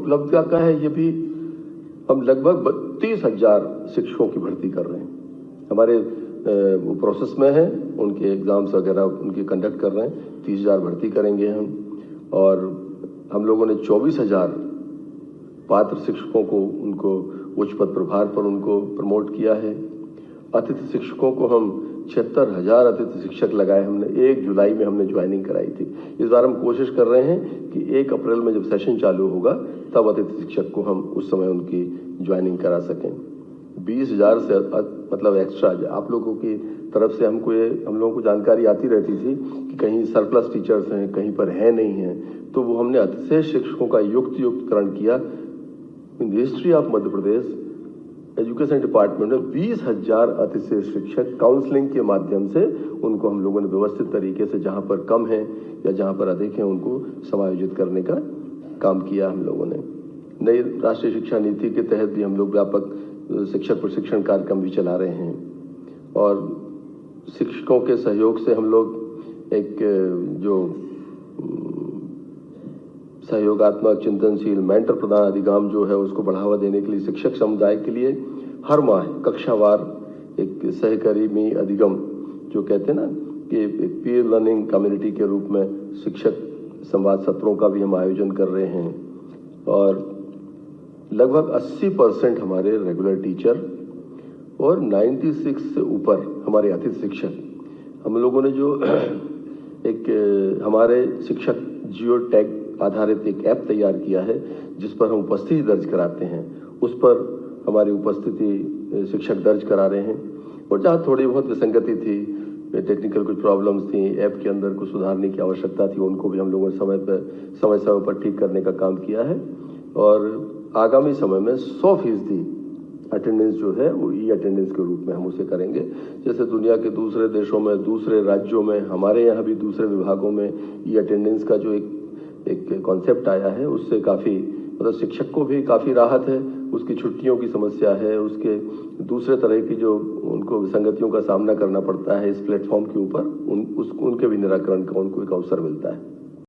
उपलब्धियां क्या है, ये भी हम लगभग 32,000 शिक्षकों की भर्ती कर रहे हैं। हमारे वो प्रोसेस में है, उनके एग्जाम्स वगैरह उनके कंडक्ट कर रहे हैं। 30,000 भर्ती करेंगे हम। और हम लोगों ने 24,000 पात्र शिक्षकों को उनको उच्च पद प्रभार पर उनको प्रमोट किया है। अतिथि शिक्षकों को हम 76,000 अतिथि शिक्षक लगाए हमने। 1 जुलाई में हमने ज्वाइनिंग कराई थी। इस बार हम कोशिश कर रहे हैं कि 1 अप्रैल में जब सेशन चालू होगा तब अतिथि शिक्षक को हम उस समय उनकी ज्वाइनिंग करा सकें। 20,000 से मतलब एक्स्ट्रा आप लोगों की तरफ से हम लोगों को जानकारी आती रहती थी कि कहीं सरप्लस टीचर्स हैं, कहीं पर है नहीं है, तो वो हमने अतिशय शिक्षकों का युक्तकरण किया। In the history of Madhya Pradesh education department में 20,000 अतिशय शिक्षक काउंसलिंग के माध्यम से उनको हम लोगों ने व्यवस्थित तरीके से जहां पर कम है या जहां पर अधिक है उनको समायोजित करने का काम किया हम लोगों ने। नई राष्ट्रीय शिक्षा नीति के तहत भी हम लोग व्यापक शिक्षक प्रशिक्षण कार्यक्रम भी चला रहे हैं और शिक्षकों के सहयोग से हम लोग एक जो सहयोगात्मक चिंतनशील मेंटर प्रदान अधिगम जो है उसको बढ़ावा देने के लिए शिक्षक समुदाय के लिए हर माह कक्षावार एक सहकर्मी अधिगम जो कहते हैं ना कि एक पीयर लर्निंग कम्युनिटी के रूप में शिक्षक संवाद सत्रों का भी हम आयोजन कर रहे हैं। और लगभग 80% हमारे रेगुलर टीचर और 96 से ऊपर हमारे अतिथि शिक्षक। हम लोगों ने जो एक हमारे शिक्षक जियो टैग आधारित एक ऐप तैयार किया है जिस पर हम उपस्थिति दर्ज कराते हैं, उस पर हमारी उपस्थिति शिक्षक दर्ज करा रहे हैं। और जहाँ थोड़ी बहुत विसंगति थी, टेक्निकल कुछ प्रॉब्लम्स थी, ऐप के अंदर कुछ सुधारने की आवश्यकता थी, उनको भी हम लोगों ने समय पर ठीक करने का काम किया है। और आगामी समय में 100% अटेंडेंस जो है वो ई अटेंडेंस के रूप में हम उसे करेंगे। जैसे दुनिया के दूसरे देशों में, दूसरे राज्यों में, हमारे यहाँ भी दूसरे विभागों में ई अटेंडेंस का जो एक कॉन्सेप्ट आया है, उससे काफ़ी मतलब शिक्षक को भी काफ़ी राहत है। उसकी छुट्टियों की समस्या है, उसके दूसरे तरह की जो उनको विसंगतियों का सामना करना पड़ता है इस प्लेटफॉर्म के ऊपर, उनके भी निराकरण का उनको एक अवसर मिलता है।